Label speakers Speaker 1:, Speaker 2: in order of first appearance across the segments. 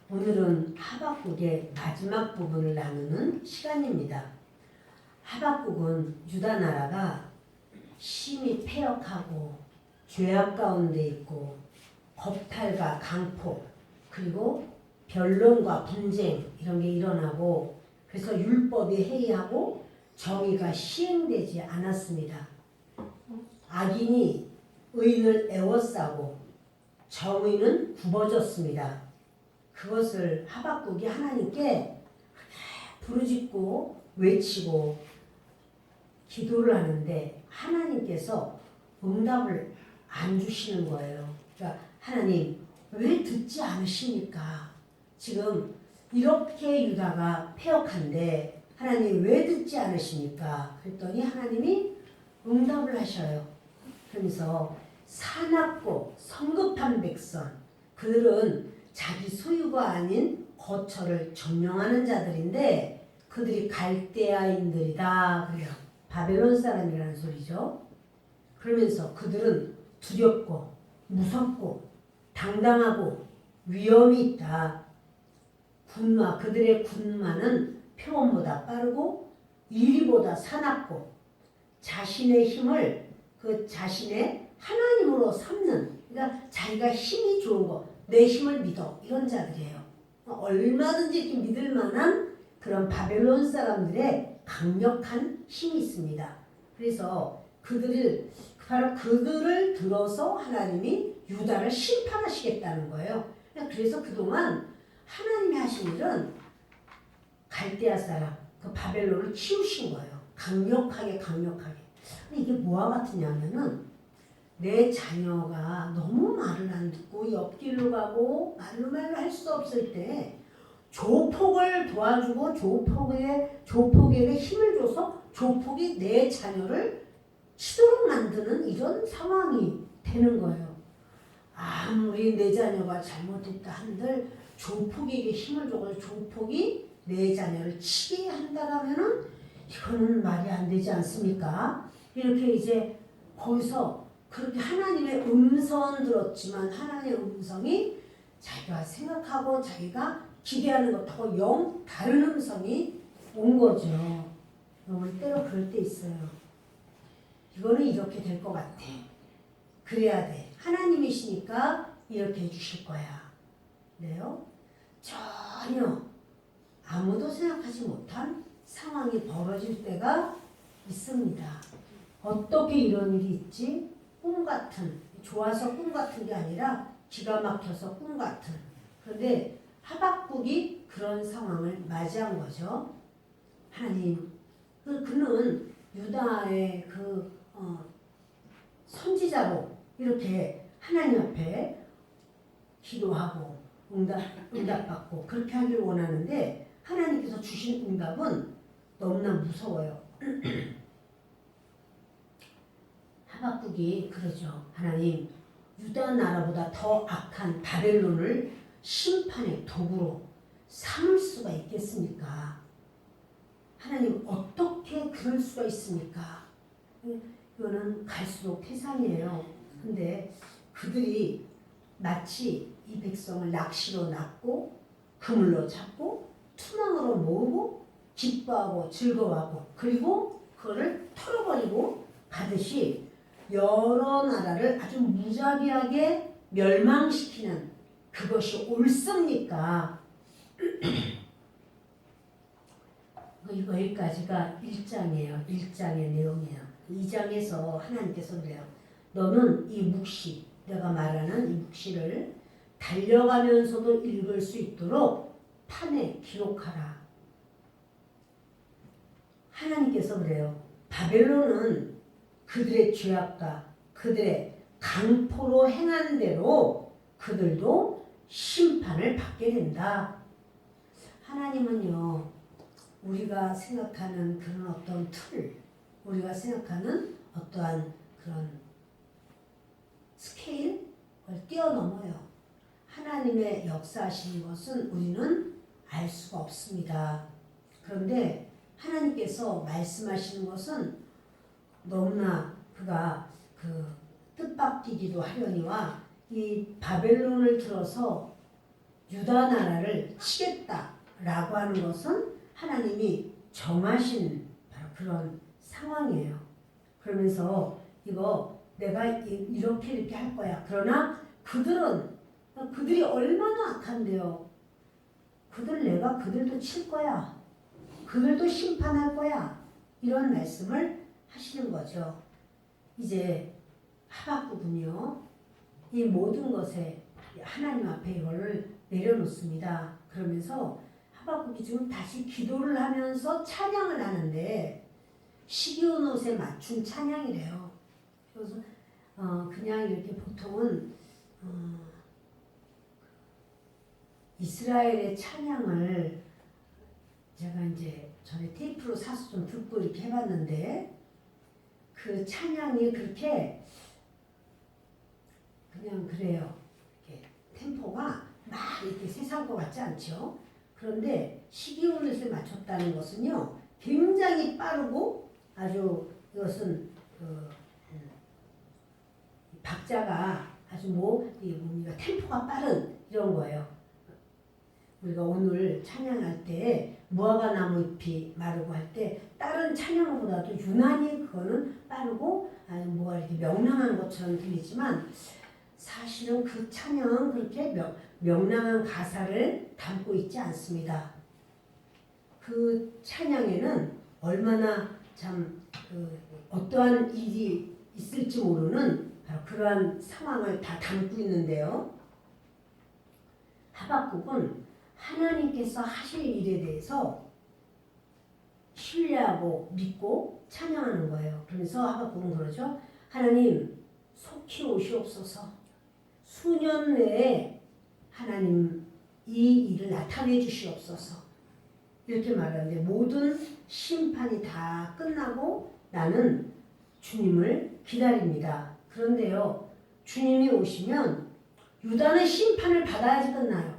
Speaker 1: 오늘은 하박국의 마지막 부분을 나누는 시간입니다. 하박국은 유다 나라가 심히 패역하고 죄악 가운데 있고 겁탈과 강포 그리고 변론과 분쟁 이런 게 일어나고 그래서 율법이 해이하고 정의가 시행되지 않았습니다. 악인이 의인을 애워싸고 정의는 굽어졌습니다. 그것을 하박국이 하나님께 부르짖고 외치고 기도를 하는데 하나님께서 응답을 안 주시는 거예요. 그러니까 하나님 왜 듣지 않으십니까? 지금 이렇게 유다가 패역한데 하나님 왜 듣지 않으십니까? 그랬더니 하나님이 응답을 하셔요. 그러면서 사납고 성급한 백성 그들은 자기 소유가 아닌 거처를 점령하는 자들인데 그들이 갈대아인들이다 그래요. 바벨론 사람이라는 소리죠. 그러면서 그들은 두렵고 무섭고 당당하고 위험이 있다. 그들의 군마는 표범보다 빠르고 이리보다 사납고 자신의 힘을 자신의 하나님으로 삼는 그러니까 자기가 힘이 좋은 거 내 힘을 믿어 이런 자들이에요. 얼마든지 이렇게 믿을 만한 그런 바벨론 사람들의 강력한 힘이 있습니다. 그래서 바로 그들을 들어서 하나님이 유다를 심판하시겠다는 거예요. 그래서 그동안 하나님이 하신 일은 갈대아 사람, 그 바벨론을 키우신 거예요. 강력하게. 근데 이게 뭐와 같으냐면은 내 자녀가 너무 말을 안 듣고 옆길로 가고 말로 할 수 없을 때 조폭을 도와주고 조폭에게 힘을 줘서 조폭이 내 자녀를 치도록 만드는 이런 상황이 되는 거예요. 아무리 내 자녀가 잘못했다 한들 조폭에게 힘을 줘서 조폭이 내 자녀를 치게 한다라면은 이거는 말이 안 되지 않습니까? 이렇게 이제 거기서 그렇게 하나님의 음성은 들었지만 하나님의 음성이 자기가 생각하고 자기가 기대하는 것하고 영 다른 음성이 온 거죠. 우리 때로 그럴 때 있어요. 이거는 이렇게 될 것 같아. 그래야 돼. 하나님이시니까 이렇게 해주실 거야. 그래요? 전혀 아무도 생각하지 못한 상황이 벌어질 때가 있습니다. 어떻게 이런 일이 있지? 꿈 같은, 좋아서 꿈 같은 게 아니라 기가 막혀서 꿈 같은. 그런데 하박국이 그런 상황을 맞이한 거죠. 하나님, 그는 유다의 선지자로 이렇게 하나님 앞에 기도하고 응답받고 그렇게 하기를 원하는데 하나님께서 주신 응답은 너무나 무서워요. 하박국이 그러죠. 하나님, 유다 나라보다 더 악한 바벨론을 심판의 도구로 삼을 수가 있겠습니까? 하나님 어떻게 그럴 수가 있습니까? 이거는 갈수록 태산이에요. 근데 그들이 마치 이 백성을 낚시로 낚고 그물로 잡고 투망으로 모으고 기뻐하고 즐거워하고 그리고 그거를 털어버리고 가듯이 여러 나라를 아주 무자비하게 멸망시키는 그것이 옳습니까? 여기까지가 1장이에요. 1장의 내용이에요. 2장에서 하나님께서 그래요. 너는 이 묵시, 내가 말하는 이 묵시를 달려가면서도 읽을 수 있도록 판에 기록하라. 하나님께서 그래요. 바벨론은 그들의 죄악과 그들의 강포로 행한 대로 그들도 심판을 받게 된다. 하나님은요. 우리가 생각하는 그런 어떤 틀, 우리가 생각하는 어떠한 그런 스케일을 뛰어넘어요. 하나님의 역사하시는 것은 우리는 알 수가 없습니다. 그런데 하나님께서 말씀하시는 것은 너무나 그가 뜻밖이기도 하려니와 이 바벨론을 들어서 유다 나라를 치겠다라고 하는 것은 하나님이 정하신 바로 그런 상황이에요. 그러면서 이거 내가 이렇게 할 거야. 그러나 그들이 얼마나 악한데요. 내가 그들도 칠 거야. 그들도 심판할 거야. 이런 말씀을 하시는 거죠. 이제 하박국은요. 이 모든 것에 하나님 앞에 이거를 내려놓습니다. 그러면서 하박국이 지금 다시 기도를 하면서 찬양을 하는데 시기온 옷에 맞춘 찬양이래요. 그래서 그냥 이렇게 보통은 이스라엘의 찬양을 제가 이제 전에 테이프로 사서 좀 듣고 이렇게 해봤는데 그 찬양이 그렇게 그냥 그래요. 이렇게 템포가 막 이렇게 세상 것 같지 않죠? 그런데 시기온을 맞췄다는 것은요, 굉장히 빠르고 아주 이것은 박자가 아주 뭡니까 템포가 빠른 이런 거예요. 우리가 오늘 찬양할 때 무화과 나무 잎이 마르고 할 때 다른 찬양보다도 유난히 그거는 빠르고 뭐가 이렇게 명랑한 것처럼 들리지만 사실은 그 찬양은 그렇게 명랑한 가사를 담고 있지 않습니다. 그 찬양에는 얼마나 참 어떠한 일이 있을지 모르는 바로 그러한 상황을 다 담고 있는데요. 하박국은 하나님께서 하실 일에 대해서 신뢰하고 믿고 찬양하는 거예요. 그래서 하박국은 그러죠. 하나님 속히 오시옵소서. 수년 내에 하나님 이 일을 나타내 주시옵소서. 이렇게 말하는데 모든 심판이 다 끝나고 나는 주님을 기다립니다. 그런데요. 주님이 오시면 유다는 심판을 받아야지 끝나요.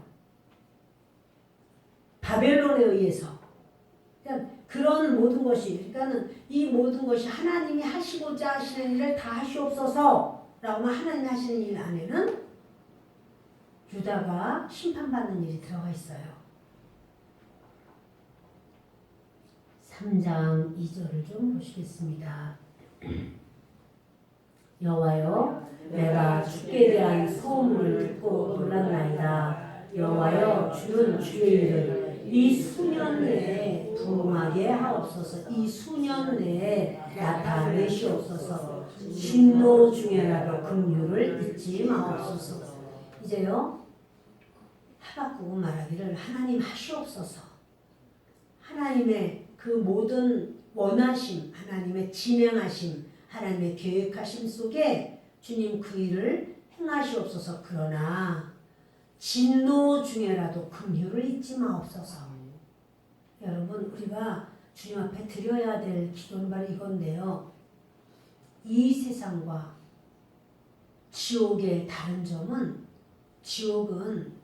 Speaker 1: 바벨론에 의해서. 그러니까 그런 모든 것이, 그러니까는 이 모든 것이 하나님이 하시고자 하시는 일을 다 하시옵소서 라고 하면 하나님이 하시는 일 안에는 유다가 심판받는 일이 들어가 있어요. 3장 2절을 좀 보시겠습니다. 여호와여, 내가 주께 대한 소문을 듣고 놀랐나이다. 여호와여, 주는 주의 일을 이 수년 내에 부응하게 하옵소서. 이 수년 내에 나타내시옵소서. 진노 중에라도 긍휼을 잊지 마옵소서. 이제요, 하박국은 말하기를 하나님 하시옵소서. 하나님의 그 모든 원하심, 하나님의 진행하심, 하나님의 계획하심 속에 주님 그 일을 행하시옵소서. 그러나 진노 중에라도 긍휼을 잊지 마옵소서. 여러분, 우리가 주님 앞에 드려야 될 기도는 바로 이건데요. 이 세상과 지옥의 다른 점은, 지옥은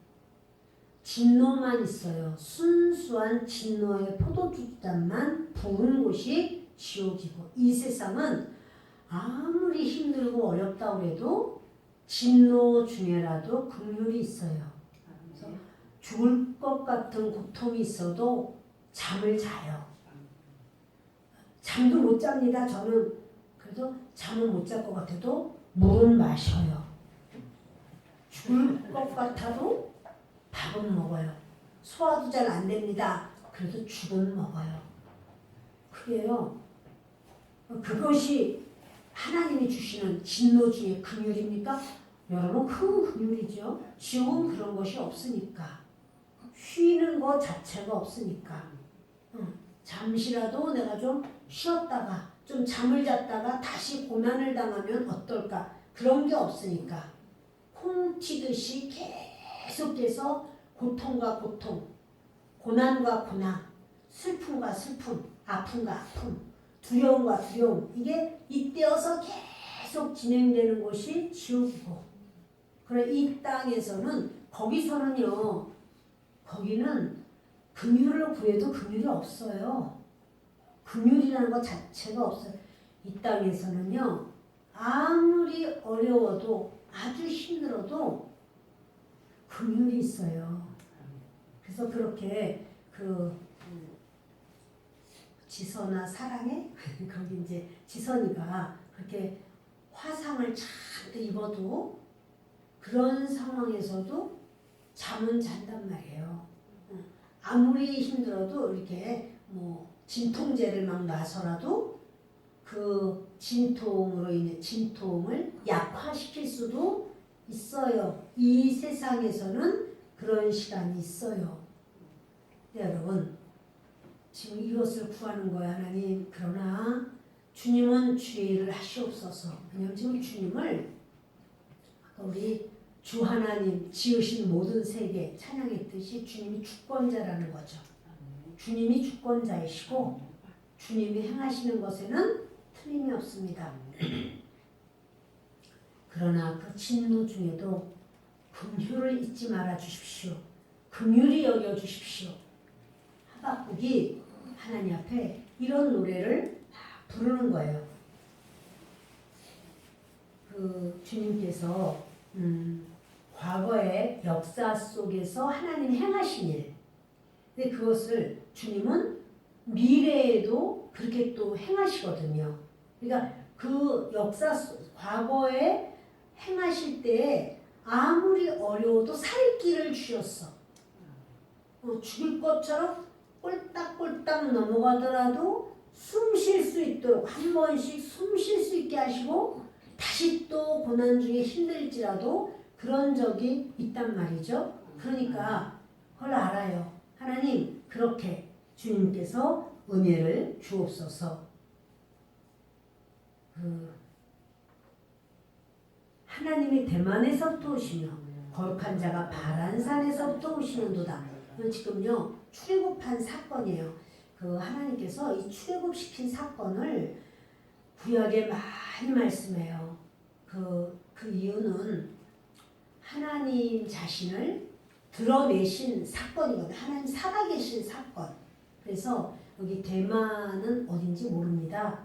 Speaker 1: 진노만 있어요. 순수한 진노의 포도주잔만 부은 곳이 지옥이고, 이 세상은 아무리 힘들고 어렵다고 해도 진노 중에라도 긍휼이 있어요. 그래서 죽을 것 같은 고통이 있어도 잠을 자요. 잠도 못 잡니다. 저는 그래도 잠을 못 잘 것 같아도 물은 마셔요. 죽을 것 같아도 밥은 먹어요. 소화도 잘 안 됩니다. 그래도 죽은 먹어요. 그게요. 그것이 하나님이 주시는 진노 중에 긍휼입니까? 여러분, 큰 긍휼이죠. 지옥은 그런 것이 없으니까. 쉬는 것 자체가 없으니까. 잠시라도 내가 좀 쉬었다가 좀 잠을 잤다가 다시 고난을 당하면 어떨까? 그런 게 없으니까. 콩 튀듯이 계속해서 고통과 고통, 고난과 고난, 슬픔과 슬픔, 아픔과 아픔, 두려움과 두려움, 이게 잇대어서 계속 진행되는 곳이 지옥이고, 그래 이 땅에서는 거기서는요, 거기는 긍휼을 구해도 긍휼이 없어요. 긍휼이라는 것 자체가 없어요. 이 땅에서는요, 아무리 어려워도 아주 힘들어도 긍휼이 있어요. 그래서 그렇게 그 지선아 사랑해? 거기 이제 지선이가 그렇게 화상을 잔뜩 입어도 그런 상황에서도 잠은 잔단 말이에요. 아무리 힘들어도 이렇게 뭐 진통제를 막 놔서라도 그 진통으로 인해 진통을 약화시킬 수도 있어요. 이 세상에서는 그런 시간이 있어요. 네, 여러분 지금 이것을 구하는 거야 하나님. 그러나 주님은 주의를 하시옵소서. 왜냐하면 지금 주님을 우리 주 하나님 지으신 모든 세계 찬양했듯이 주님이 주권자라는 거죠. 주님이 주권자이시고 주님이 행하시는 것에는 틀림이 없습니다. 그러나 그 진노 중에도 긍휼을 잊지 말아 주십시오. 긍휼히 여겨 주십시오. 하박국이 하나님 앞에 이런 노래를 부르는 거예요. 그 주님께서 과거의 역사 속에서 하나님 행하신 일, 근데 그것을 주님은 미래에도 그렇게 또 행하시거든요. 그러니까 그 역사 과거에 행하실 때에 아무리 어려워도 살 길을 주셨어. 죽을 것처럼 꼴딱꼴딱 넘어가더라도 숨 쉴 수 있도록 한 번씩 숨 쉴 수 있게 하시고 다시 또 고난 중에 힘들지라도 그런 적이 있단 말이죠. 그러니까 그걸 알아요. 하나님 그렇게 주님께서 은혜를 주옵소서. 하나님이 대만에서부터 오시며 거룩한 자가 바란산에서부터 오시는도다. 이건 지금요 출애굽한 사건이에요. 그 하나님께서 이 출애굽시킨 사건을 구약에 많이 말씀해요. 그 이유는 하나님 자신을 드러내신 사건이거든요. 하나님 살아계신 사건. 그래서 여기 대만은 어딘지 모릅니다.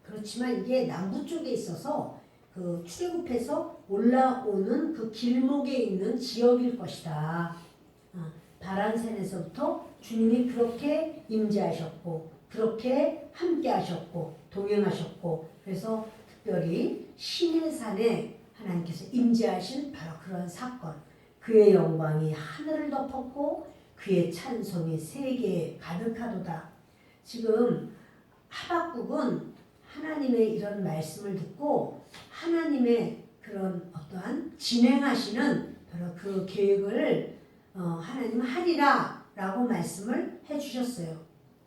Speaker 1: 그렇지만 이게 남부 쪽에 있어서 그 출애굽해서 올라오는 그 길목에 있는 지역일 것이다. 바란산에서부터 주님이 그렇게 임재하셨고 그렇게 함께하셨고 동행하셨고 그래서 특별히 시내산에 하나님께서 임재하신 바로 그런 사건. 그의 영광이 하늘을 덮었고 그의 찬송이 세계에 가득하도다. 지금 하박국은 하나님의 이런 말씀을 듣고 하나님의 그런 어떠한 진행하시는 바로 그 계획을 하나님은 하리라 라고 말씀을 해주셨어요.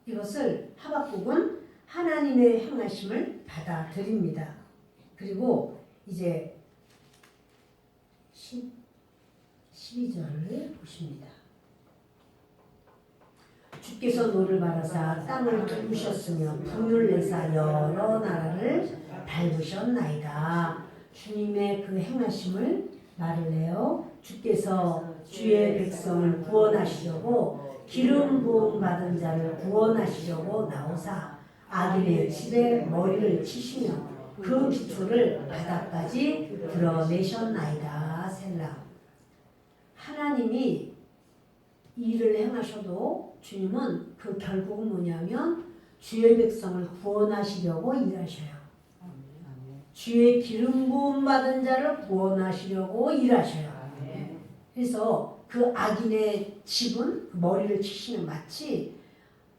Speaker 1: 이것을 하박국은 하나님의 행하심을 받아들입니다. 그리고 이제 12절을 보십니다. 주께서 노를 바라사 땅을 두르셨으며 분을 내사 여러 나라를 밟으셨나이다. 주님의 그 행하심을 말을 해요. 주께서 주의 백성을 구원하시려고 기름 부음 받은 자를 구원하시려고 나오사 악인의 집에 머리를 치시며 그 기초를 바닥까지 드러내셨나이다. 셀라. 하나님이 일을 행하셔도 주님은 그 결국은 뭐냐면 주의 백성을 구원하시려고 일하셔요. 주의 기름 부음 받은 자를 구원하시려고 일하셔요. 그래서 그 악인의 집은 머리를 치시는 마치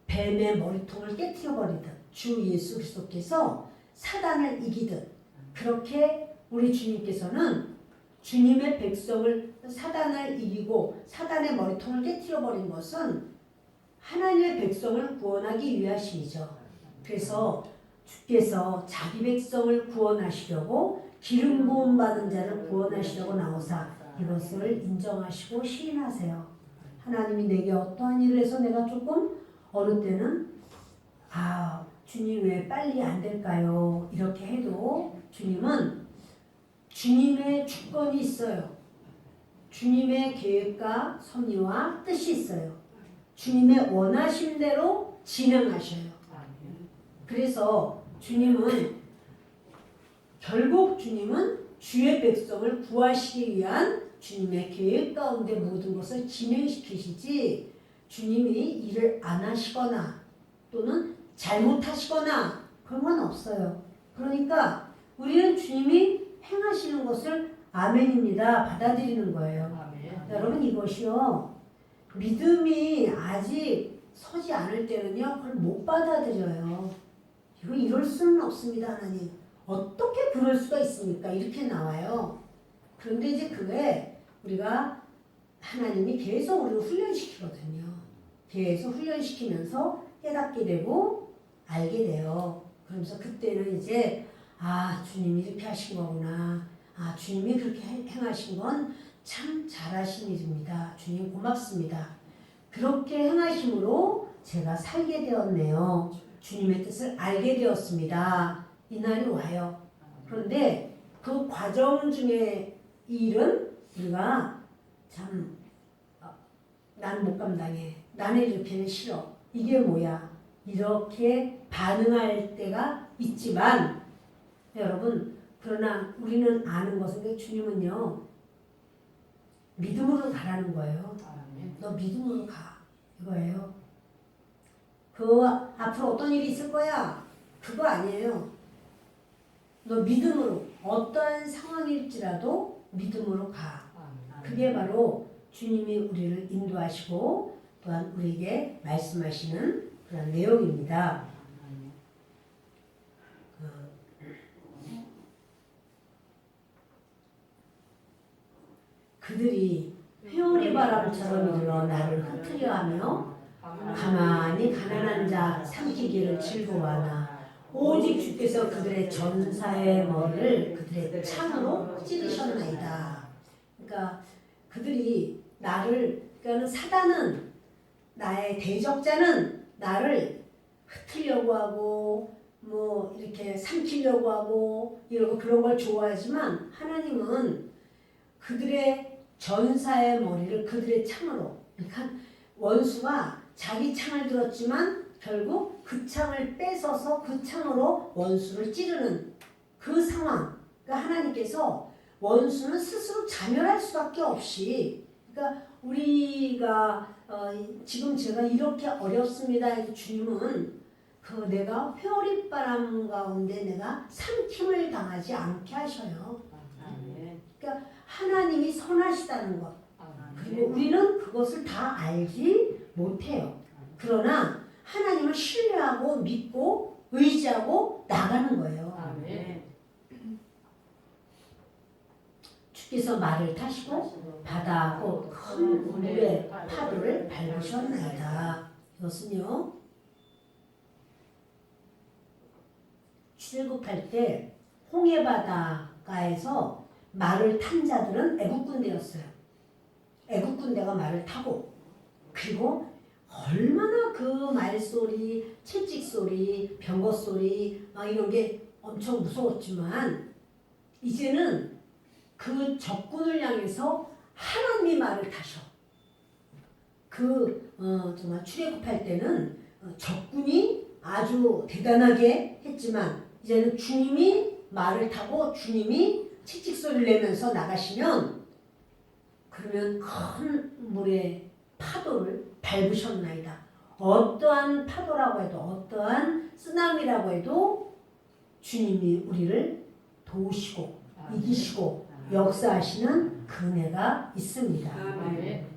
Speaker 1: 뱀의 머리통을 깨트려 버리듯 주 예수 그리스도께서 사단을 이기듯 그렇게 우리 주님께서는 주님의 백성을 사단을 이기고 사단의 머리통을 깨트려 버린 것은 하나님의 백성을 구원하기 위하심이죠. 그래서 주께서 자기 백성을 구원하시려고 기름 부음 받은 자를 구원하시려고 나오사 이것을 인정하시고 시인하세요. 하나님이 내게 어떠한 일을 해서 내가 조금 어느 때는 주님 왜 빨리 안 될까요? 이렇게 해도 주님은 주님의 주권이 있어요. 주님의 계획과 섭리와 뜻이 있어요. 주님의 원하심대로 진행하셔요. 그래서 결국 주님은 주의 백성을 구하시기 위한 주님의 계획 가운데 모든 것을 진행시키시지 주님이 일을 안 하시거나 또는 잘못하시거나 그런 건 없어요. 그러니까 우리는 주님이 행하시는 것을 아멘입니다. 받아들이는 거예요.
Speaker 2: 아멘.
Speaker 1: 여러분 이것이요. 믿음이 아직 서지 않을 때는요. 그걸 못 받아들여요. 이거 이럴 수는 없습니다. 하나님. 어떻게 그럴 수가 있습니까? 이렇게 나와요. 그런데 이제 그게 우리가 하나님이 계속 우리를 훈련시키거든요. 계속 훈련시키면서 깨닫게 되고 알게 돼요. 그러면서 그때는 이제 아 주님이 이렇게 하신 거구나. 아 주님이 그렇게 행하신 건 참 잘하신 일입니다. 주님 고맙습니다. 그렇게 행하심으로 제가 살게 되었네요. 주님의 뜻을 알게 되었습니다. 이 날이 와요. 그런데 그 과정 중에 이 일은 우리가 참 난 못 감당해. 나는 이렇게는 싫어. 이게 뭐야? 이렇게 반응할 때가 있지만 여러분 그러나 우리는 아는 것은 주님은요 믿음으로 가라는 거예요.
Speaker 2: 아멘.
Speaker 1: 너 믿음으로 가 이거예요. 그 앞으로 어떤 일이 있을 거야? 그거 아니에요. 너 믿음으로 어떠한 상황일지라도 믿음으로 가.
Speaker 2: 아멘.
Speaker 1: 그게 바로 주님이 우리를 인도하시고 또한 우리에게 말씀하시는 그런 내용입니다. 그들이 회오리 바람처럼 일어 나를 흩으려 하며 가만히 가난한 자 삼키기를 즐거워하나 오직 주께서 그들의 전사의 머리를 그들의 창으로 찌르셨나이다. 그러니까 그들이 나를 그러니까 사단은 나의 대적자는 나를 흩으려고 하고 뭐 이렇게 삼키려고 하고 이러고 그런 걸 좋아하지만 하나님은 그들의 전사의 머리를 그들의 창으로 그러니까 원수가 자기 창을 들었지만 결국 그 창을 뺏어서 그 창으로 원수를 찌르는 그 상황. 그러니까 하나님께서 원수는 스스로 자멸할 수밖에 없이 그러니까 우리가 지금 제가 이렇게 어렵습니다. 주님은 그 내가 회오리바람 가운데 내가 삼킴을 당하지 않게 하셔요. 그러니까 하나님이 선하시다는 것. 그리고 우리는 그것을 다 알지 못해요. 그러나 하나님을 신뢰하고 믿고 의지하고 나가는 거예요.
Speaker 2: 아멘.
Speaker 1: 주께서 말을 타시고 바다 곧 큰 물의 파도를 밟으셨나이다. 이것은요. 출애굽할 때 홍해 바닷가에서 말을 탄 자들은 애국 군대였어요. 애국 군대가 말을 타고 그리고 얼마나 그 말소리, 채찍소리, 병거소리 막 이런 게 엄청 무서웠지만 이제는 그 적군을 향해서 하나님이 말을 타셔. 정말 출애굽할 때는 적군이 아주 대단하게 했지만 이제는 주님이 말을 타고 주님이 채찍소리를 내면서 나가시면 그러면 큰 물의 파도를 밟으셨나이다. 어떠한 파도라고 해도 어떠한 쓰나미라고 해도 주님이 우리를 도우시고 이기시고 역사하시는 그 은혜가 있습니다.
Speaker 2: 아멘.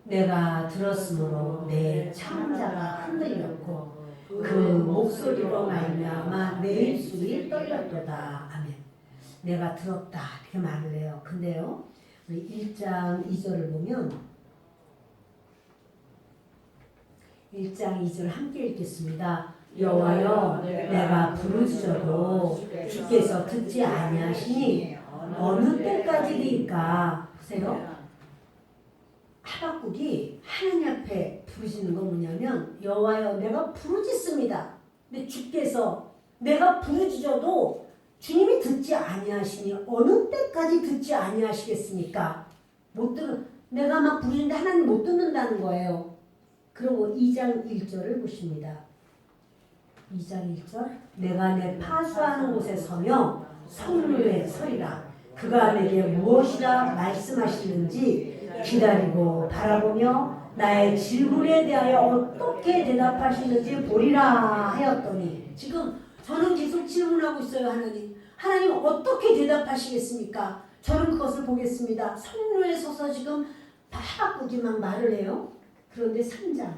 Speaker 1: 내가 들었으므로 내 창자가 흔들렸고 그 목소리로 말미암아 내 입술이 떨렸도다. 아멘. 내가 들었다 이렇게 말을 해요. 근데요 우리 1장 2절을 보면 1장 2절 함께 읽겠습니다. 여호와여 내가 부르짖어도 주께서 듣지 아니하시니 어느 때까지리까. 보세요. 하박국이 하나님 앞에 부르짖는 건 뭐냐면 여호와여 내가 부르짖습니다. 근데 주께서 내가 부르짖어도 주님이 듣지 아니하시니 어느 때까지 듣지 아니하시겠습니까? 못 들은 내가 막 부르짖는데 하나님 못 듣는다는 거예요. 그리고 2장 1절을 보십니다. 2장 1절 내가 내 파수하는 곳에 서며 성루에 서리라. 그가 내게 무엇이라 말씀하시는지 기다리고 바라보며 나의 질문에 대하여 어떻게 대답하시는지 보리라 하였더니, 지금 저는 계속 질문하고 있어요. 하나님 어떻게 대답하시겠습니까? 저는 그것을 보겠습니다. 성로에 서서 지금 하박국이 막 말을 해요. 그런데 3장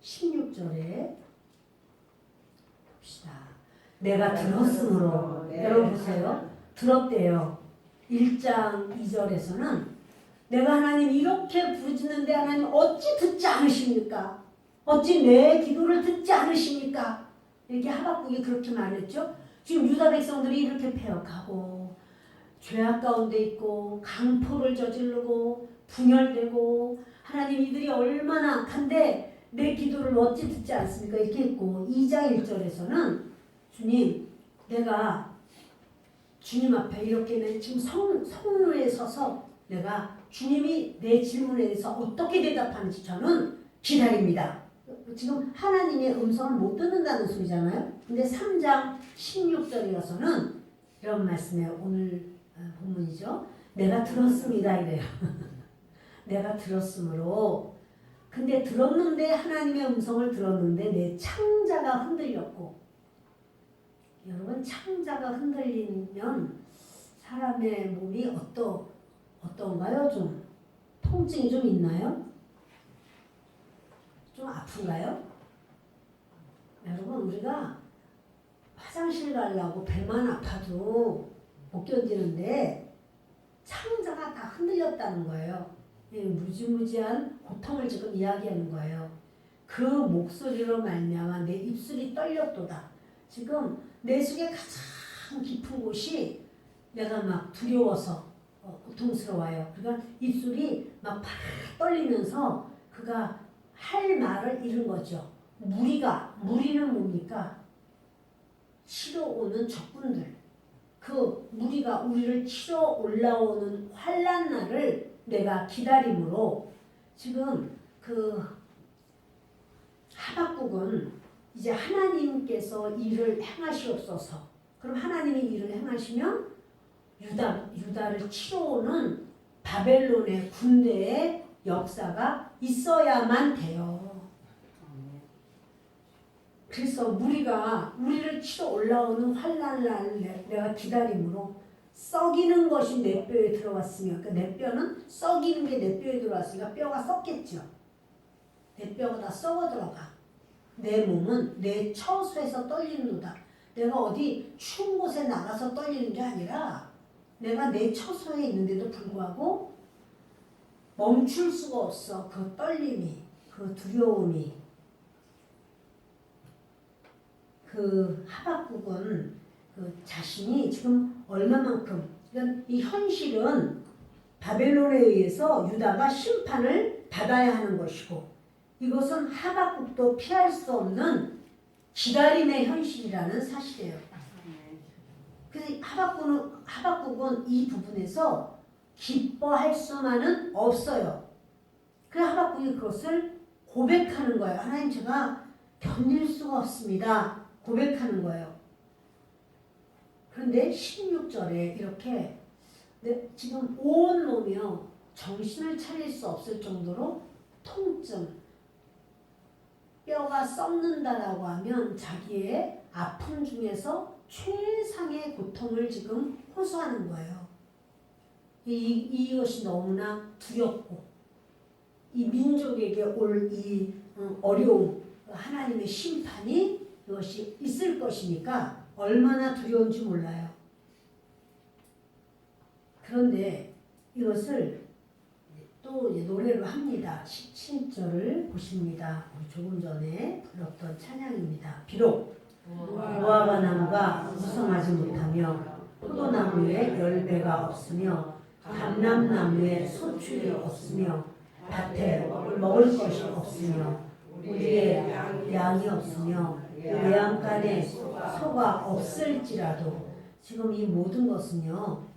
Speaker 1: 16절에 봅시다. 내가 들었으므로, 여러분 보세요. 들었대요. 1장 2절에서는 내가 하나님 이렇게 부르짖는데 하나님 어찌 듣지 않으십니까? 어찌 내 기도를 듣지 않으십니까? 이렇게 하박국이 그렇게 말했죠. 지금 유다 백성들이 이렇게 패역하고 죄악 가운데 있고 강포를 저지르고 분열되고 하나님 이들이 얼마나 악한데 내 기도를 어찌 듣지 않습니까? 이렇게 했고, 2장 1절에서는 주님, 내가 주님 앞에 이렇게 지금 성로에 서서 내가 주님이 내 질문에 대해서 어떻게 대답하는지 저는 기다립니다. 지금 하나님의 음성을 못 듣는다는 소리잖아요. 근데 3장 16절이어서는 이런 말씀이에요. 오늘 본문이죠. 내가 들었습니다 이래요. 내가 들었으므로, 근데 들었는데 하나님의 음성을 들었는데 내 창자가 흔들렸고, 여러분 창자가 흔들리면 사람의 몸이 어떤가요? 좀 통증이 좀 있나요? 좀 아픈가요? 여러분 우리가 화장실 가려고 배만 아파도 못 견디는데 창자가 다 흔들렸다는 거예요. 무지무지한 고통을 지금 이야기하는 거예요. 그 목소리로 말미암아 내 입술이 떨렸도다. 지금 내 속에 가장 깊은 곳이 내가 막 두려워서 고통스러워요. 그러니까 입술이 막 팍 떨리면서 그가 할 말을 잃은 거죠. 무리는 뭡니까? 치러 오는 적군들. 그 무리가 우리를 치러 올라오는 환난 날을 내가 기다림으로, 지금 그 하박국은 이제 하나님께서 일을 행하시옵소서. 그럼 하나님이 일을 행하시면 유다를 치러 오는 바벨론의 군대의 역사가 있어야만 돼요. 그래서 우리를 치러 올라오는 환난을 내가 기다림으로, 썩이는 것이 내 뼈에 들어왔으며, 그러니까 내 뼈는 썩이는 게 내 뼈에 들어왔으니까 뼈가 썩겠죠. 내 뼈가 다 썩어 들어가. 내 몸은 내 처소에서 떨리는도다. 내가 어디 추운 곳에 나가서 떨리는 게 아니라 내가 내 처소에 있는데도 불구하고 멈출 수가 없어. 그 떨림이, 그 두려움이. 그 하박국은 그 자신이 지금 얼마만큼, 그러니까 이 현실은 바벨론에 의해서 유다가 심판을 받아야 하는 것이고, 이것은 하박국도 피할 수 없는 기다림의 현실이라는 사실이에요. 그래서 하박국은 이 부분에서 기뻐할 수만은 없어요. 그래서 하박국이 그것을 고백하는 거예요. 하나님, 제가 견딜 수가 없습니다. 고백하는 거예요. 그런데 16절에 이렇게 지금 온몸이요 정신을 차릴 수 없을 정도로 통증, 뼈가 썩는다라고 하면 자기의 아픔 중에서 최상의 고통을 지금 호소하는 거예요. 이것이 너무나 두렵고, 이 민족에게 올 이 어려움, 하나님의 심판이 이것이 있을 것이니까 얼마나 두려운지 몰라요. 그런데 이것을 또 노래로 합니다. 17절을 보십니다. 조금 전에 불렀던 찬양입니다. 비록 무화과 나무가 무성하지 못하며 포도나무에 열매가 없으며 감람나무에 소출이 없으며 밭에 먹을 것이 없으며 우리의 양이 없으며 외양간에 소가 없을지라도, 지금 이 모든 것은요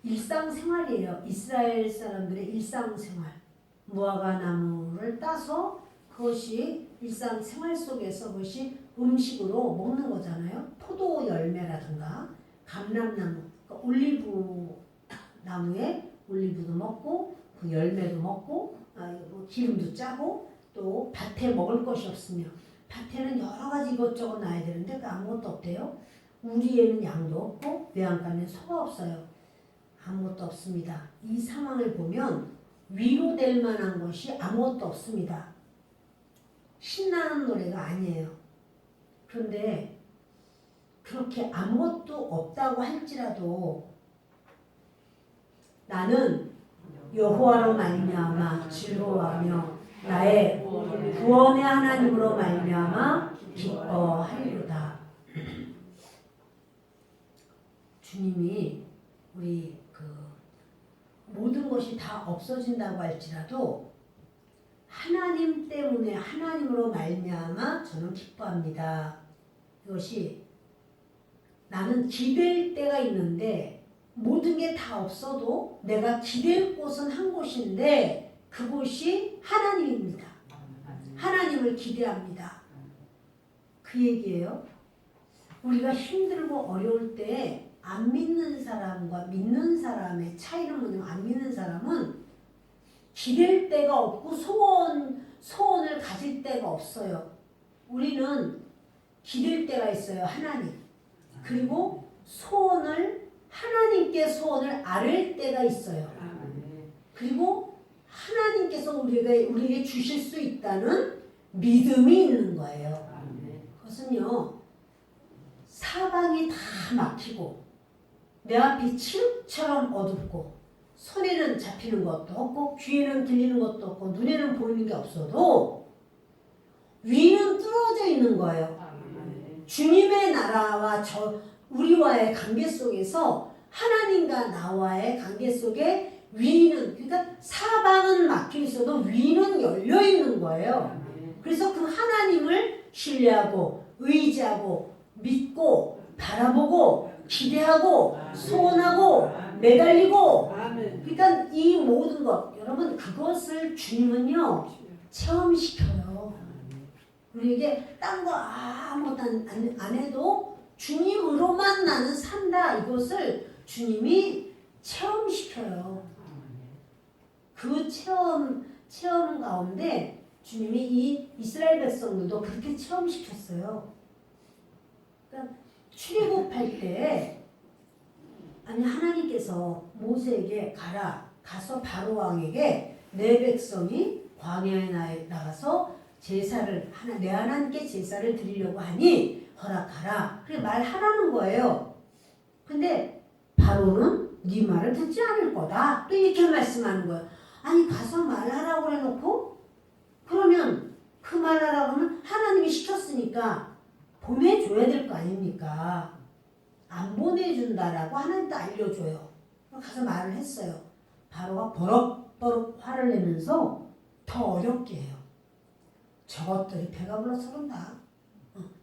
Speaker 1: 일상생활이에요. 이스라엘 사람들의 일상생활. 무화과 나무를 따서 그것이 일상생활 속에서 그것이 음식으로 먹는 거잖아요. 포도 열매라든가 감람나무, 그 올리브 나무에 올리브도 먹고 그 열매도 먹고 뭐 기름도 짜고 또 밭에 먹을 것이 없으며 밭에는 여러 가지 이것저것 나야 되는데 그 아무것도 없대요. 우리에는 양도 없고 외양간에 소가 없어요. 아무것도 없습니다. 이 상황을 보면 위로될 만한 것이 아무것도 없습니다. 신나는 노래가 아니에요. 그런데 그렇게 아무것도 없다고 할지라도 나는 여호와로 말미암아 즐거워하며 나의 구원의 하나님으로 말미암아 기뻐하리로다. 주님이 우리 모든 것이 다 없어진다고 할지라도 하나님 때문에 하나님으로 말미암아 저는 기뻐합니다. 이것이 나는 기댈 때가 있는데 모든 게 다 없어도 내가 기댈 곳은 한 곳인데 그곳이 하나님입니다. 하나님을 기대합니다. 그 얘기예요. 우리가 힘들고 어려울 때 안 믿는 사람과 믿는 사람의 차이는 뭐냐면 안 믿는 사람은 기댈 데가 없고 소원을 가질 데가 없어요. 우리는 기댈 데가 있어요. 하나님. 그리고 하나님께 소원을 아뢰 때가 있어요. 그리고 하나님께서 우리에게 주실 수 있다는 믿음이 있는 거예요. 그것은요, 사방이 다 막히고 내 앞이 칠흑처럼 어둡고 손에는 잡히는 것도 없고 귀에는 들리는 것도 없고 눈에는 보이는 게 없어도 위는 뚫어져 있는 거예요. 주님의 나라와 우리와의 관계 속에서 하나님과 나와의 관계 속에 위는, 그러니까 사방은 막혀 있어도 위는 열려 있는 거예요. 그래서 그 하나님을 신뢰하고 의지하고 믿고 바라보고 기대하고 소원하고 매달리고, 그러니까 이 모든 것, 여러분 그것을 주님은요 체험시켜요. 우리에게 딴 거 아무것도 안 해도 주님으로만 나는 산다, 이것을 주님이 체험시켜요. 그 체험 가운데 주님이 이 이스라엘 백성들도 그렇게 체험시켰어요. 그러니까 출애굽할 때 하나님께서 모세에게 가서 바로 왕에게 내 백성이 광야에 나가서 제사를 내 하나님께 제사를 드리려고 하니 허락하라. 그렇게 말하라는 거예요. 근데 바로는 네 말을 듣지 않을 거다. 또 이렇게 말씀하는 거예요. 아니 가서 말하라고 해놓고 그러면 그 말하라고 하면 하나님이 시켰으니까 보내줘야 될 거 아닙니까? 안 보내준다라고 하나님도 알려줘요. 가서 말을 했어요. 바로가 버럭버럭 화를 내면서 더 어렵게 해요. 저것들이 배가 불러서 그런다.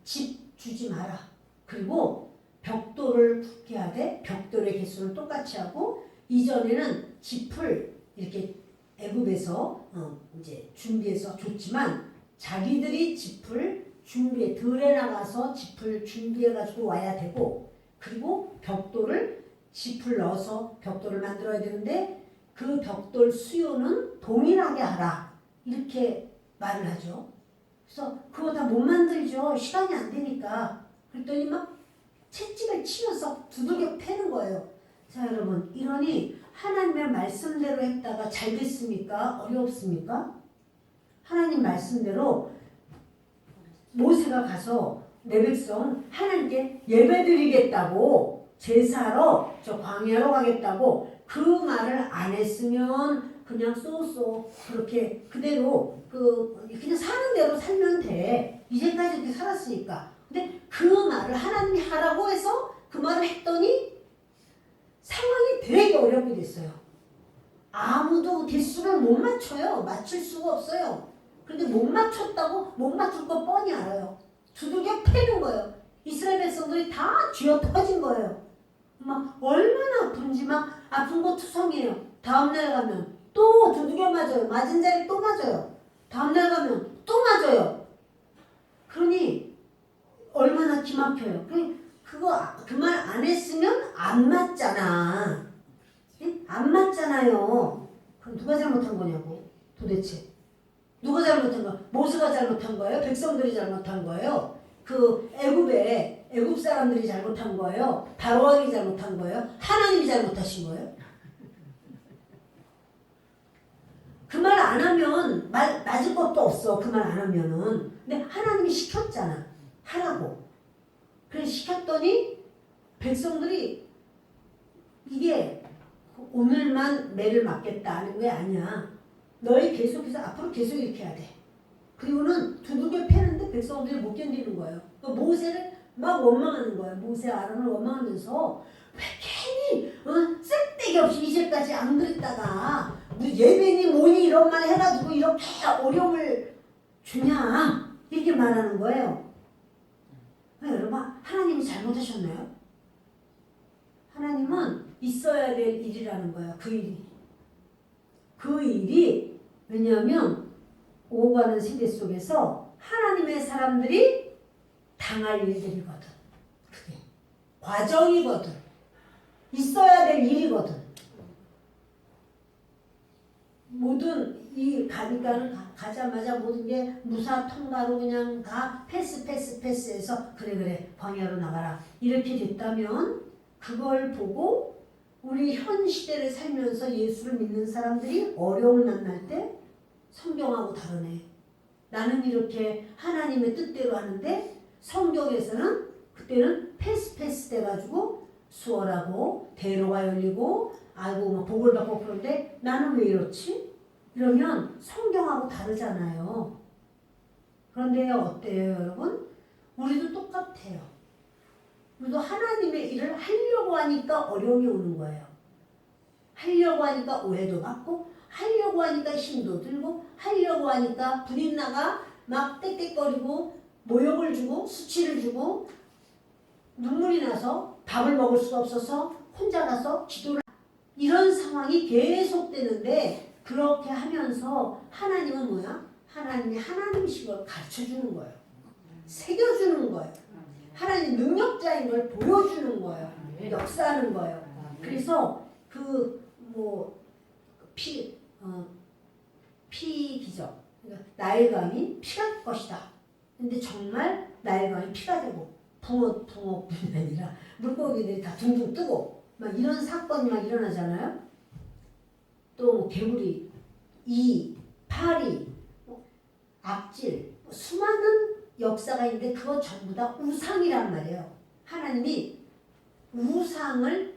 Speaker 1: 집 주지 마라. 그리고 벽돌을 붙게 하되 벽돌의 개수는 똑같이 하고 이전에는 짚을 이렇게 애굽에서 이제 준비해서 줬지만 자기들이 짚을 들에 나가서 짚을 준비해가지고 와야 되고, 그리고 짚을 넣어서 벽돌을 만들어야 되는데 그 벽돌 수요는 동일하게 하라, 이렇게 말을 하죠. 그래서 그거 다 못 만들죠. 시간이 안 되니까. 그랬더니 막 채찍을 치면서 두들겨 패는 거예요. 자, 여러분, 이러니 하나님의 말씀대로 했다가 잘 됐습니까? 어렵습니까? 하나님 말씀대로 모세가 가서 내 백성 하나님께 예배드리겠다고, 제사하러 저 광야로 가겠다고 그 말을 안 했으면 그냥 쏘쏘 그렇게 그대로 그냥 사는 대로 살면 돼. 이제까지 그렇게 살았으니까. 근데 그 말을 하나님이 하라고 해서 그 말을 했더니 상황이 되게 어렵게 됐어요. 아무도 개수를 못 맞춰요. 맞출 수가 없어요. 근데 못 맞췄다고 못 맞출 거 뻔히 알아요. 두들겨 패는 거예요. 이스라엘 백성들이 다 쥐어 터진 거예요. 막 얼마나 아픈지 막 아픈 거 투성이에요. 다음날 가면 또 두들겨 맞아요. 맞은 자리 또 맞아요. 다음날 가면 또 맞아요. 그러니 얼마나 기막혀요. 그 말 안 했으면 안 맞잖아. 응? 안 맞잖아요. 그럼 누가 잘못한 거냐고 도대체. 누가 잘못한 거야? 모세가 잘못한 거예요? 백성들이 잘못한 거예요? 그 애굽 사람들이 잘못한 거예요? 바로왕이 잘못한 거예요? 하나님이 잘못하신 거예요? 그 말 안 하면 맞을 것도 없어. 그 말 안 하면은. 근데 하나님이 시켰잖아. 하라고. 그래서 시켰더니 백성들이 이게 오늘만 매를 맞겠다. 왜 아니야? 너희 계속해서 앞으로 계속 이렇게 해야 돼. 그리고는 두들겨 패는데 백성들이 못 견디는 거예요. 모세를 막 원망하는 거예요. 모세 아론을 원망하면서 왜 괜히 쓸데기 없이 이제까지 안 그랬다가 예배니 뭐니 이런 말 해가지고 이렇게 어려움을 주냐 이렇게 말하는 거예요. 여러분 하나님이 잘못하셨나요? 하나님은 있어야 될 일이라는 거예요. 그 일이. 그 일이 왜냐하면 오가는 세대 속에서 하나님의 사람들이 당할 일들이거든. 그게 과정이거든. 있어야 될 일이거든. 모든 이 가니까는 가자마자 모든 게 무사 통과로 그냥 다 패스해서 그래 광야로 나가라 이렇게 됐다면 그걸 보고 우리 현 시대를 살면서 예수를 믿는 사람들이 어려움을 만날 때 성경하고 다르네. 나는 이렇게 하나님의 뜻대로 하는데 성경에서는 그때는 패스 돼가지고 수월하고 대로가 열리고 아이고 막 복을 받고 그런데 나는 왜 이렇지? 이러면 성경하고 다르잖아요. 그런데 어때요 여러분? 우리도 똑같아요. 우리도 하나님의 일을 하려고 하니까 어려움이 오는 거예요. 하려고 하니까 오해도 받고 하려고 하니까 힘도 들고 하려고 하니까 불이 나가 막 떽떽거리고 모욕을 주고 수치를 주고 눈물이 나서 밥을 먹을 수가 없어서 혼자 가서 기도를 이런 상황이 계속되는데 그렇게 하면서 하나님은 뭐야? 하나님이 하나님이신 가르쳐주는 거예요. 새겨주는 거예요. 하나님 능력자인 걸 보여주는 거예요. 역사하는 거예요. 그래서 피 기적. 그러니까 나의 강이 피가 될 것이다. 근데 정말 나의 강이 피가 되고 붕어뿐이 아니라 물고기들이 다 둥둥 뜨고 막 이런 사건이 막 일어나잖아요. 또 개구리, 파리, 악질 수많은 역사가 있는데 그거 전부 다 우상이란 말이에요. 하나님이 우상을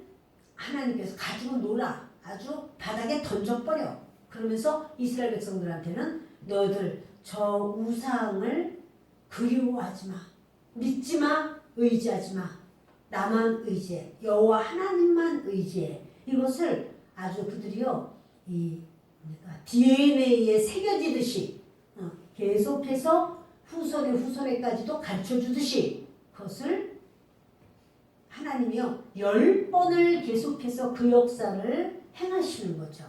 Speaker 1: 하나님께서 가지고 놀아 아주 바닥에 던져버려. 그러면서 이스라엘 백성들한테는 너희들 저 우상을 그리워하지 마. 믿지 마. 의지하지 마. 나만 의지해. 여호와 하나님만 의지해. 이것을 아주 그들이요 이 DNA에 새겨지듯이 계속해서 후손에까지도 가르쳐주듯이 그것을 하나님이요 10번을 계속해서 그 역사를 행하시는 거죠.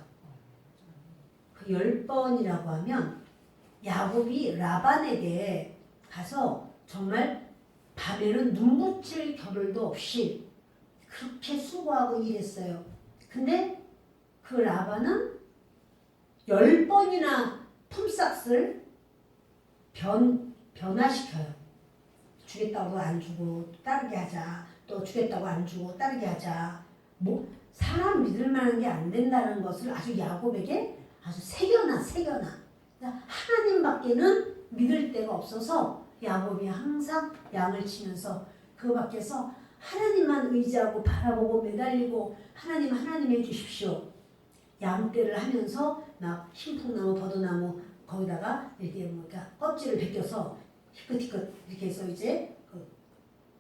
Speaker 1: 그 10번이라고 하면 야곱이 라반에게 가서 정말 밤에는 눈 붙일 겨를도 없이 그렇게 수고하고 일했어요. 근데 그 라반은 10번이나 품삯을 변화시켜요. 주겠다고 안 주고 따르게 하자. 또 주겠다고 안 주고 따르게 하자. 사람 믿을 만한 게 안 된다는 것을 아주 야곱에게 아주 새겨놔. 하나님밖에는 믿을 데가 없어서 야곱이 항상 양을 치면서 그 밖에서 하나님만 의지하고 바라보고 매달리고 하나님 해주십시오. 양떼를 하면서 막 신풍나무 버드나무 거기다가 이렇게 껍질을 벗겨서 희끗희끗 이렇게 해서 이제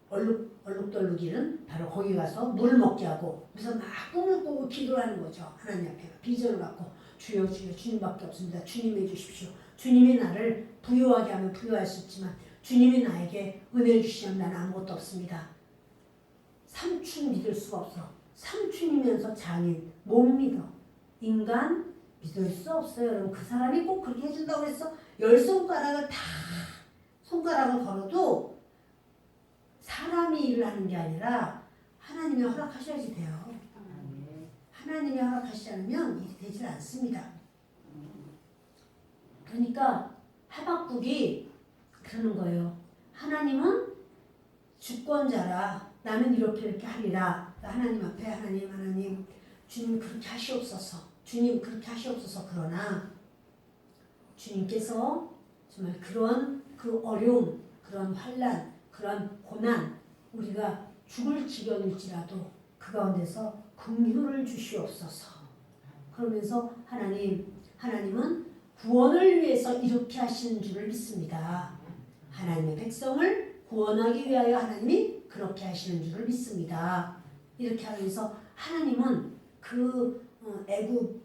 Speaker 1: 얼룩덜룩이는 바로 거기 가서 물 먹게 하고 그래서 막 꿈을 꾸고 기도를 하는 거죠. 하나님 앞에 비전을 갖고 주여 주님밖에 없습니다. 주님 해주십시오. 주님이 나를 부유하게 하면 부유할 수 있지만 주님이 나에게 은혜를 주시면 나는 아무것도 없습니다. 삼촌 믿을 수가 없어. 삼촌이면서 장인 못 믿어. 인간 믿을 수 없어요. 여러분 그 사람이 꼭 그렇게 해준다고 해서 10손가락을 다 손가락을 걸어도 사람이 일을 하는 게 아니라 하나님이 허락하셔야지 돼요. 하나님이 허락하시지 않으면 일이 되질 않습니다. 그러니까 하박국이 그러는 거예요. 하나님은 주권자라 나는 이렇게 하리라. 하나님 앞에 하나님 주님 그렇게 하시옵소서. 주님 그렇게 하시옵소서. 그러나 주님께서 정말 그런 그 어려움, 그런 환난, 그런 고난 우리가 죽을 지경일지라도 그 가운데서 긍휼을 주시옵소서. 그러면서 하나님은 구원을 위해서 이렇게 하시는 줄을 믿습니다. 하나님의 백성을 구원하기 위하여 하나님이 그렇게 하시는 줄을 믿습니다. 이렇게 하면서 하나님은 그 애굽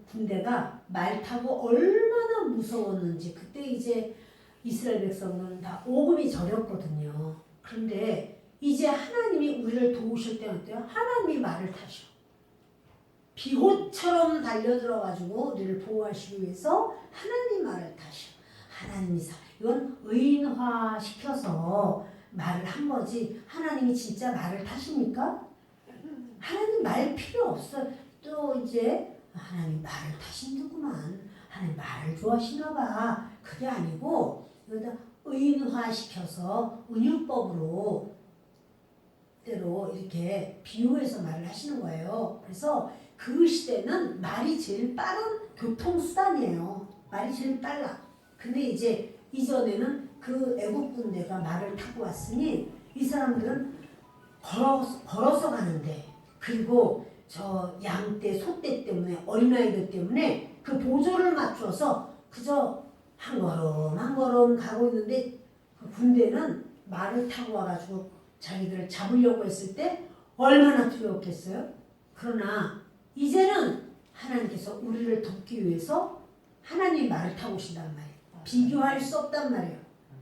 Speaker 1: 군대가 말 타고 얼마나 무서웠는지 그때 이제 이스라엘 백성은 다 오금이 저렸거든요. 그런데 이제 하나님이 우리를 도우실 때는 어때요? 하나님이 말을 타셔. 비호처럼 달려들어가지고 우리를 보호하시기 위해서 하나님 말을 타셔. 하나님이 이건 의인화시켜서 말을 한 거지 하나님이 진짜 말을 타십니까? 하나님 말 필요 없어. 또 이제 하나님 말을 타신다구만. 하나님 말을 좋아하시나 봐. 그게 아니고 여기다 의인화시켜서 은유법으로 때로 이렇게 비유해서 말을 하시는 거예요. 그래서 그 시대는 말이 제일 빠른 교통수단이에요. 말이 제일 빨라. 근데 이제 이전에는 그 애국 군대가 말을 타고 왔으니 이 사람들은 걸어서 가는데 그리고 저 양떼, 소떼 때문에 어린아이들 때문에 그 보조를 맞춰서 그저 한 걸음 한 걸음 가고 있는데 그 군대는 말을 타고 와가지고 자기들을 잡으려고 했을 때 얼마나 두려웠겠어요? 그러나 이제는 하나님께서 우리를 돕기 위해서 하나님이 말을 타고 오신단 말이에요. 비교할 수 없단 말이에요.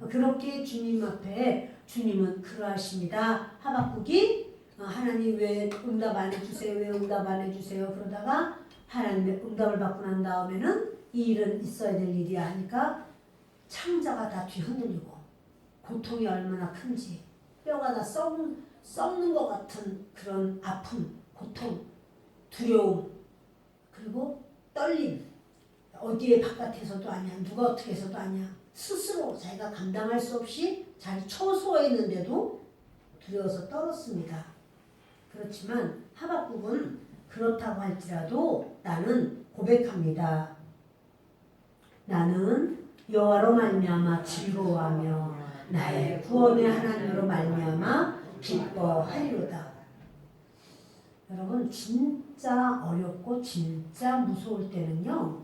Speaker 1: 그렇게 주님 앞에 주님은 그러하십니다. 하박국이 하나님 왜 응답 안 해주세요? 왜 응답 안 해주세요? 그러다가 하나님의 응답을 받고 난 다음에는 이 일은 있어야 될 일이야 하니까 창자가 다 뒤흔들리고 고통이 얼마나 큰지 뼈가 다 썩는 것 같은 그런 아픔, 고통, 두려움 그리고 떨림 어디에 바깥에서도 아니야 누가 어떻게 해서도 아니야 스스로 자기가 감당할 수 없이 자기 처소에 있는데도 두려워서 떨었습니다. 그렇지만 하박국은 그렇다고 할지라도 나는 고백합니다. 나는 여호와로 말미암아 즐거워하며 나의 구원의 하나님으로 말미암아 기뻐하리로다. 여러분 진짜 어렵고 진짜 무서울 때는요.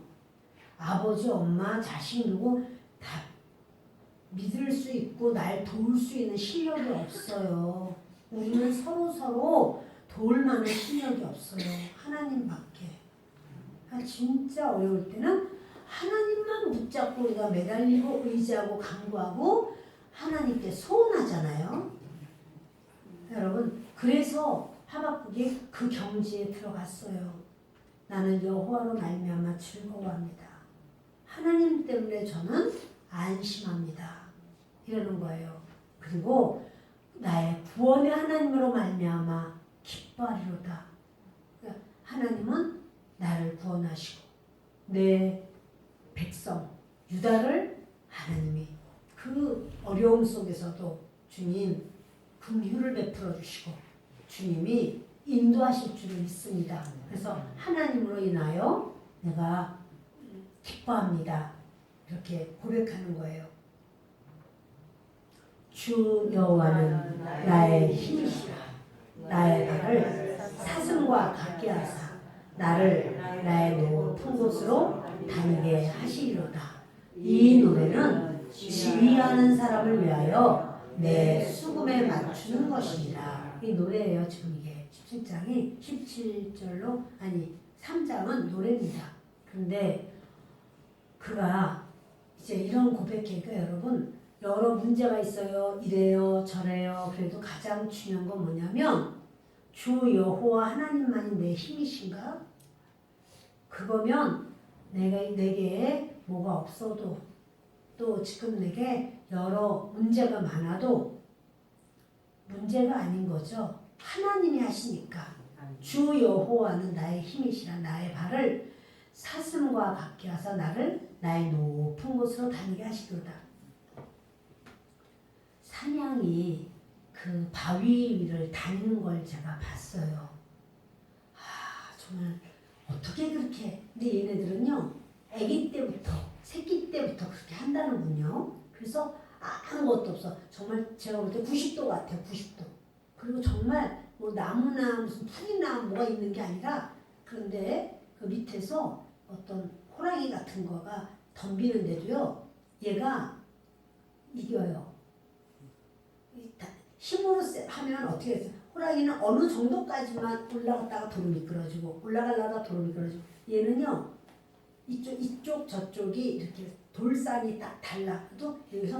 Speaker 1: 아버지, 엄마, 자식 누구 다 믿을 수 있고 날 도울 수 있는 실력이 없어요. 우리는 서로 도울 만한 실력이 없어요. 하나님밖에. 진짜 어려울 때는 하나님만 붙잡고 우리가 매달리고 의지하고 간구하고 하나님께 소원하잖아요. 여러분 그래서 하박국이 그 경지에 들어갔어요. 나는 여호와로 말미암아 즐거워합니다. 하나님 때문에 저는 안심합니다. 이러는 거예요. 그리고 나의 구원의 하나님으로 말미암아 기뻐하리로다. 그러니까 하나님은 나를 구원하시고 내 백성 유다를 하나님이 그 어려움 속에서도 주님 긍휼을 베풀어 주시고 주님이 인도하실 줄을 믿습니다. 그래서 하나님으로 인하여 내가 기뻐합니다. 이렇게 고백하는 거예요. 주 여호와는 나의 힘이시라. 나의 발을 사슴과 같게 하사 나를 나의 높은 곳으로 다니게 하시리로다. 이 노래는 지휘하는 사람을 위하여 내 수금에 맞추는 것이니라. 이 노래예요. 지금 이게 17장이 17절로 3장은 노래입니다. 그런데 그가 이제 이런 고백하니까 여러분 여러 문제가 있어요. 이래요 저래요. 그래도 가장 중요한 건 뭐냐면 주 여호와 하나님만이 내 힘이신가? 그거면 내게 뭐가 없어도 또 지금 내게 여러 문제가 많아도 문제가 아닌 거죠. 하나님이 하시니까. 주 여호와는 나의 힘이시라. 나의 발을 사슴과 같게 하사 나를 나의 높은 곳으로 다니게 하시도다. 사냥이 그 바위 위를 다니는 걸 제가 봤어요. 아, 정말 어떻게 그렇게. 근데 얘네들은요, 아기 때부터, 새끼 때부터 그렇게 한다는군요. 그래서 아무것도 없어. 정말 제가 볼 때 90도 같아요. 90도. 그리고 정말 뭐 나무나 무슨 풀이나 뭐가 있는 게 아니라, 그런데 그 밑에서 어떤 호랑이 같은 거가 덤비는데도요, 얘가 이겨요. 힘으로 하면 어떻게 해서 호랑이는 어느 정도까지만 올라갔다가 도로 미끄러지고 올라가려다 도로 미끄러지고, 얘는요 이쪽 저쪽이 이렇게 돌산이 딱 달라. 또 여기서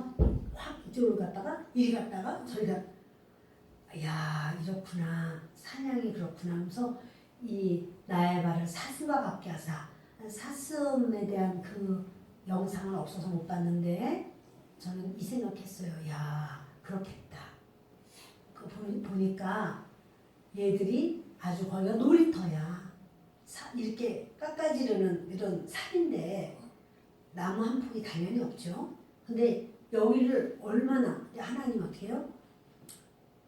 Speaker 1: 확 이쪽으로 갔다가 이리 갔다가 저리 갔. 야, 이렇구나. 사냥이 그렇구나 하면서 이 나의 발을 사슴과 같게 하사. 사슴에 대한 그 영상은 없어서 못 봤는데 저는 이 생각했어요. 야, 그렇겠다. 그 보니까 얘들이 아주 거기가 놀이터야. 이렇게 깎아지르는 이런 산인데 나무 한 폭이 당연히 없죠. 근데 여기를 얼마나 하나님 어떻게 해요?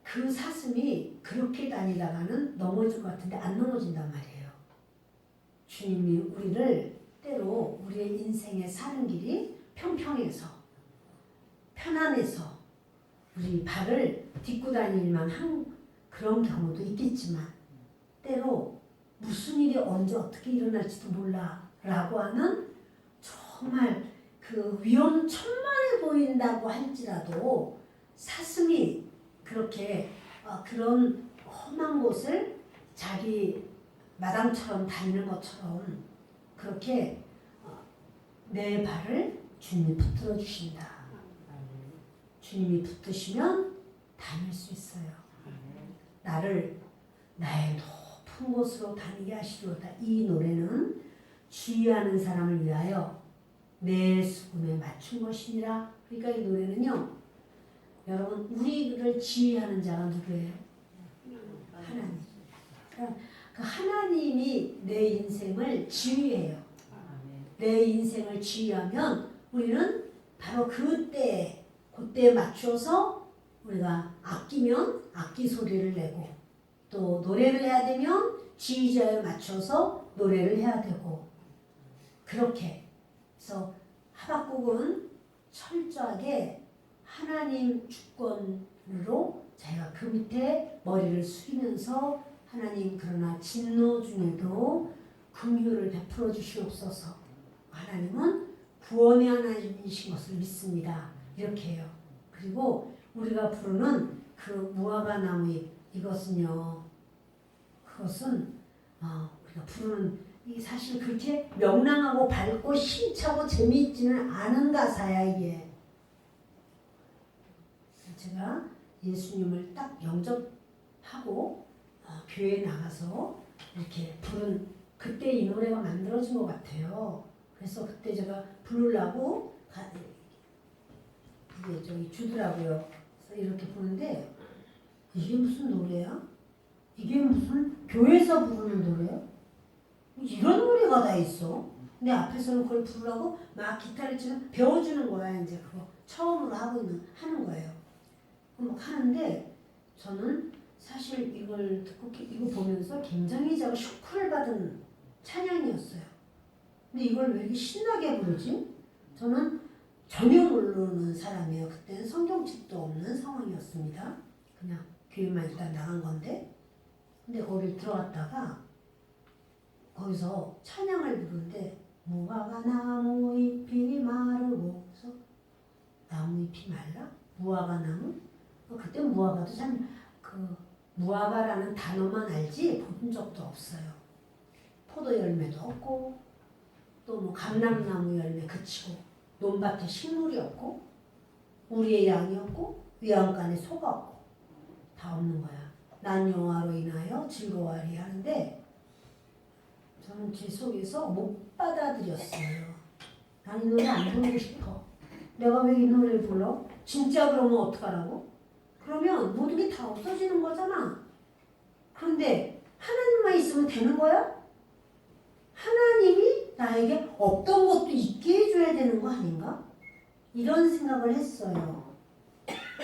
Speaker 1: 그 사슴이 그렇게 다니다가는 넘어질 것 같은데 안 넘어진단 말이에요. 주님이 우리를 때로 우리의 인생에 사는 길이 평평해서 편안해서 우리 발을 딛고 다닐만 한 그런 경우도 있겠지만, 때로 무슨 일이 언제 어떻게 일어날지도 몰라 라고 하는 정말 그 위험천만해 보인다고 할지라도 사슴이 그렇게 그런 험한 곳을 자기 마당처럼 다니는 것처럼 그렇게 내 발을 주님이 붙들어 주신다. 주님이 붙드시면 다닐 수 있어요. 나를 나의 높은 곳으로 다니게 하시리로다. 이 노래는 주의하는 사람을 위하여 내 수금에 맞춘 것이니라. 그러니까 이 노래는요, 여러분, 우리를 지휘하는 자가 누구예요? 하나님. 그러니까 그 하나님이 내 인생을 지휘해요. 내 인생을 지휘하면 우리는 바로 그때에 맞춰서 우리가 아끼면 악기 소리를 내고, 또 노래를 해야 되면 지휘자에 맞춰서 노래를 해야 되고, 그렇게 해서 하박국은 철저하게 하나님 주권으로 자기가 그 밑에 머리를 숙이면서 하나님, 그러나 진노 중에도 긍휼을 베풀어 주시옵소서. 하나님은 구원의 하나님이신 것을 믿습니다. 이렇게 해요. 그리고 우리가 부르는 그 무화과 나무잎, 이것은요, 그것은 우리가 부르는 이 사실 그렇게 명랑하고 밝고 힘차고 재미있지는 않은 가사야 이게. 제가 예수님을 딱 영접하고 교회에 나가서 이렇게 부른 그때 이 노래가 만들어진 것 같아요. 그래서 그때 제가 부르려고 이게 저기 주더라고요. 그래서 이렇게 부르는데 이게 무슨 노래야? 이게 무슨 교회에서 부르는 노래야? 이런 노래가 다 있어. 근데 앞에서는 그걸 부르라고 막 기타를 치면 배워주는 거야. 이제 그거 처음으로 하는 거예요. 막 하는데 저는 사실 이걸 듣고 이거 보면서 굉장히 제가 쇼크를 받은 찬양이었어요. 근데 이걸 왜 이렇게 신나게 부르지? 저는 전혀 모르는 사람이에요. 그때는 성경책도 없는 상황이었습니다. 그냥 교회만 일단 나간 건데, 근데 거기 들어갔다가 거기서 찬양을 부르는데 무화과 나무 잎이 마르고, 그래서 나무 잎이 말라? 무화과 나무? 그때 무화과도 참 그 무화과라는 단어만 알지 본 적도 없어요. 포도 열매도 없고 또 뭐 감람나무 열매 그치고 논밭에 식물이 없고 우리의 양이 없고 외양간에 소가 없고 다 없는 거야. 난 여호와로 인하여 즐거워하리 하는데 저는 제 속에서 못 받아들였어요. 난 이 노래 안 부르고 싶어. 내가 왜 이 노래를 불러? 진짜 그러면 어떡하라고? 그러면 모든 게 다 없어지는 거잖아. 그런데 하나님만 있으면 되는 거야? 하나님이 나에게 없던 것도 있게 해줘야 되는 거 아닌가? 이런 생각을 했어요.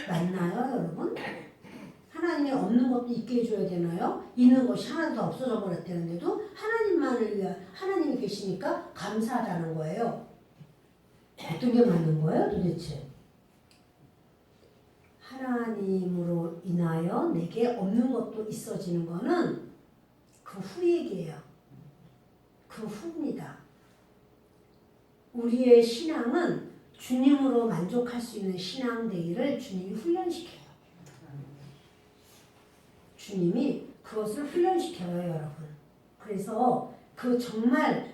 Speaker 1: 맞나요, 여러분? 하나님이 없는 것도 있게 해줘야 되나요? 있는 것이 하나도 없어져 버렸다는데도 하나님만을 위한 하나님이 계시니까 감사하다는 거예요. 어떤 게 맞는 거예요, 도대체? 하나님으로 인하여 내게 없는 것도 있어지는 거는 그 후 얘기예요. 그 후입니다. 우리의 신앙은 주님으로 만족할 수 있는 신앙 되기를 주님이 훈련시켜요. 주님이 그것을 훈련시켜요, 여러분. 그래서 그 정말로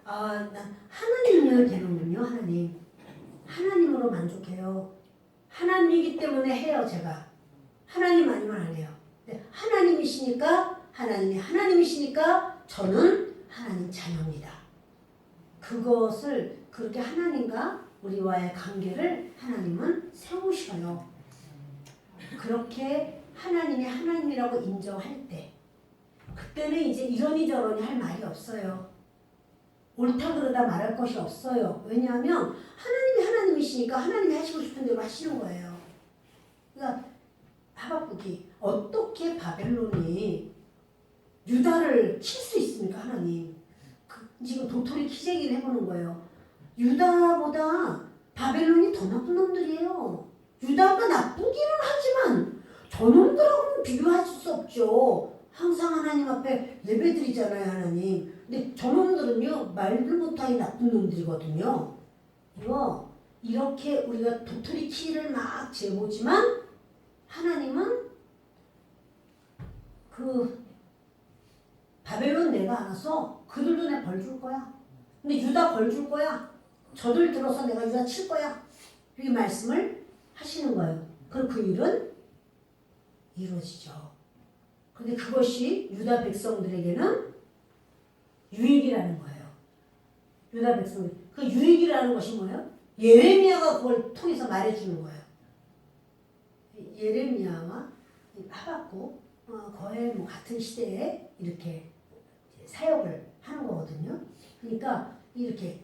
Speaker 1: 난 하나님이어야 되는군요, 하나님. 하나님으로 만족해요. 하나님이기 때문에 해요, 제가. 하나님 아니면 안 해요. 근데 하나님이시니까 저는 하나님 자녀입니다. 그것을 그렇게 하나님과 우리와의 관계를 하나님은 세우셔요. 그렇게 하나님이 하나님이라고 인정할 때 그때는 이제 이러니 저러니 할 말이 없어요. 옳다 그러다 말할 것이 없어요. 왜냐하면 하나님이 하나님이시니까 하나님이 하시고 싶은 대로 하시는 거예요. 그러니까 하박국이 어떻게 바벨론이 유다를 칠 수 있습니까? 하나님. 지금 도토리 키재기를 해보는 거예요. 유다보다 바벨론이 더 나쁜 놈들이에요. 유다가 나쁘기는 하지만 저놈들하고는 비교할 수 없죠. 항상 하나님 앞에 예배드리잖아요, 하나님. 근데 저놈들은요, 말도 못하게 나쁜 놈들이거든요. 이렇게 우리가 도토리 키를 막 재보지만 하나님은 그 바벨론 내가 알아서 그들도 내 벌 줄 거야. 근데 유다 벌 줄 거야. 저들 들어서 내가 유다 칠 거야. 이 말씀을 하시는 거예요. 그럼 그 일은 이루어지죠. 근데 그것이 유다 백성들에게는 유익이라는 거예요. 유다 백성들. 그 유익이라는 것이 뭐예요? 예레미야가 그걸 통해서 말해주는 거예요. 예레미야와 하박국 거의 뭐 같은 시대에 이렇게 사역을 하는 거거든요. 그러니까 이렇게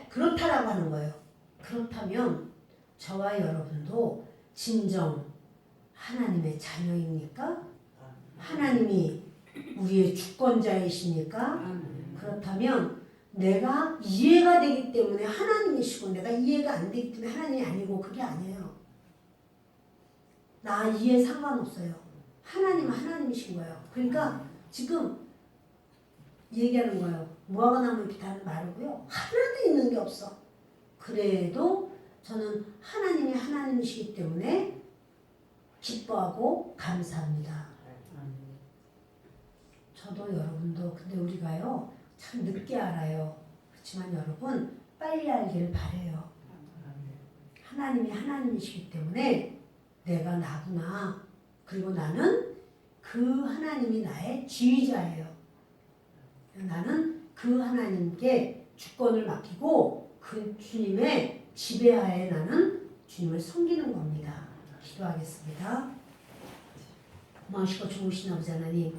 Speaker 1: 그렇다라고 하는 거예요. 그렇다면 저와 여러분도 진정 하나님의 자녀입니까? 하나님이 우리의 주권자이십니까? 그렇다면 내가 이해가 되기 때문에 하나님이시고 내가 이해가 안 되기 때문에 하나님이 아니고 그게 아니에요. 나 이해 상관없어요. 하나님은 하나님이신 거예요. 그러니까 지금 얘기하는 거예요. 무화과 나무 잎이 다는 마르고요. 하나도 있는 게 없어. 그래도 저는 하나님이 하나님이시기 때문에 기뻐하고 감사합니다. 저도 여러분도 근데 우리가요 참 늦게 알아요. 그렇지만 여러분 빨리 알기를 바래요. 하나님이 하나님이시기 때문에 내가 나구나. 그리고 나는 그 하나님이 나의 지휘자예요. 나는 그 하나님께 주권을 맡기고 그 주님의 지배하에 나는 주님을 섬기는 겁니다. 기도하겠습니다. 고마우시고 좋으신 아버지 하나님,